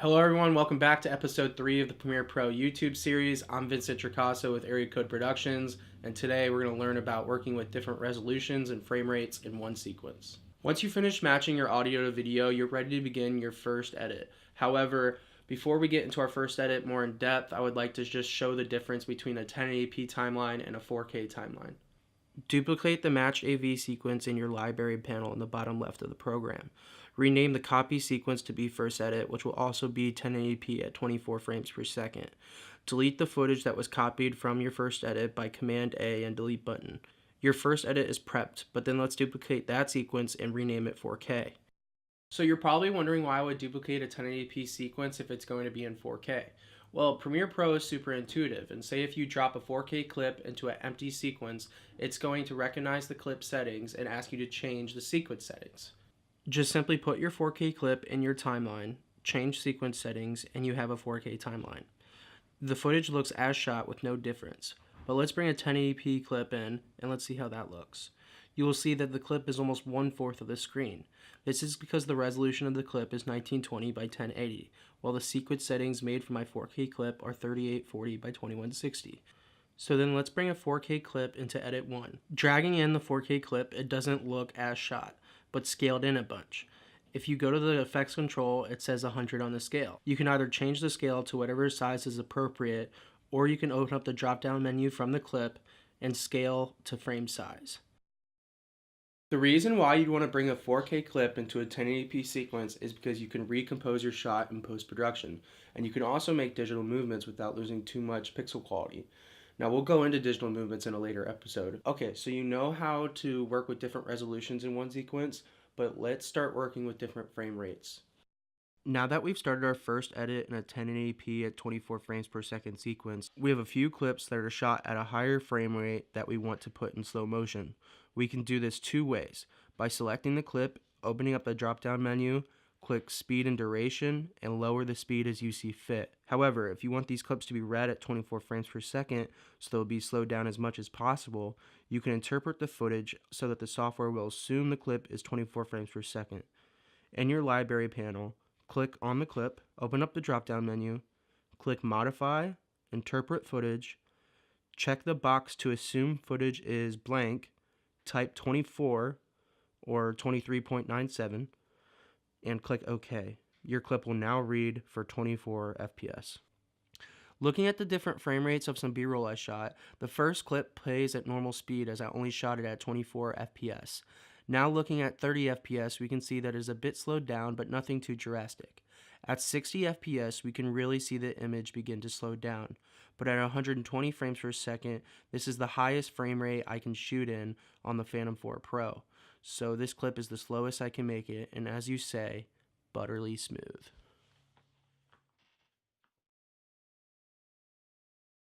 Hello everyone, welcome back to episode 3 of the Premiere Pro YouTube series. I'm Vincent Tricasso with Area Code Productions, and today we're going to learn about working with different resolutions and frame rates in one sequence. Once you finish matching your audio to video, you're ready to begin your first edit. However, before we get into our first edit more in depth, I would like to just show the difference between a 1080p timeline and a 4K timeline. Duplicate the matched AV sequence in your library panel in the bottom left of the program. Rename the copy sequence to be first edit, which will also be 1080p at 24 frames per second. Delete the footage that was copied from your first edit by Command A and delete button. Your first edit is prepped, but then let's duplicate that sequence and rename it 4K. So you're probably wondering why I would duplicate a 1080p sequence if it's going to be in 4K. Well, Premiere Pro is super intuitive, and say if you drop a 4K clip into an empty sequence, it's going to recognize the clip settings and ask you to change the sequence settings. Just simply put your 4K clip in your timeline, change sequence settings, and you have a 4K timeline. The footage looks as shot with no difference, but let's bring a 1080p clip in and let's see how that looks. You will see that the clip is almost 1/4 of the screen. This is because the resolution of the clip is 1920 by 1080, while the sequence settings made for my 4K clip are 3840 by 2160. So then let's bring a 4K clip into Edit 1. Dragging in the 4K clip, it doesn't look as shot, but scaled in a bunch. If you go to the effects control, it says 100 on the scale. You can either change the scale to whatever size is appropriate, or you can open up the drop-down menu from the clip and scale to frame size. The reason why you'd want to bring a 4K clip into a 1080p sequence is because you can recompose your shot in post-production, and you can also make digital movements without losing too much pixel quality. Now we'll go into digital movements in a later episode. Okay, so you know how to work with different resolutions in one sequence, but let's start working with different frame rates. Now that we've started our first edit in a 1080p at 24 frames per second sequence, we have a few clips that are shot at a higher frame rate that we want to put in slow motion. We can do this two ways: by selecting the clip, opening up the drop-down menu, click speed and duration, and lower the speed as you see fit. However, if you want these clips to be read at 24 frames per second, so they'll be slowed down as much as possible, you can interpret the footage so that the software will assume the clip is 24 frames per second. In your library panel, click on the clip, open up the drop-down menu, click Modify, Interpret Footage, check the box to assume footage is blank, type 24 or 23.97, and click OK. Your clip will now read for 24 FPS. Looking at the different frame rates of some B-roll I shot, the first clip plays at normal speed as I only shot it at 24 FPS. Now looking at 30 FPS, we can see that it is a bit slowed down, but nothing too drastic. At 60 FPS, we can really see the image begin to slow down. But at 120 frames per second, this is the highest frame rate I can shoot in on the Phantom 4 Pro. So this clip is the slowest I can make it, and as you say, butterly smooth.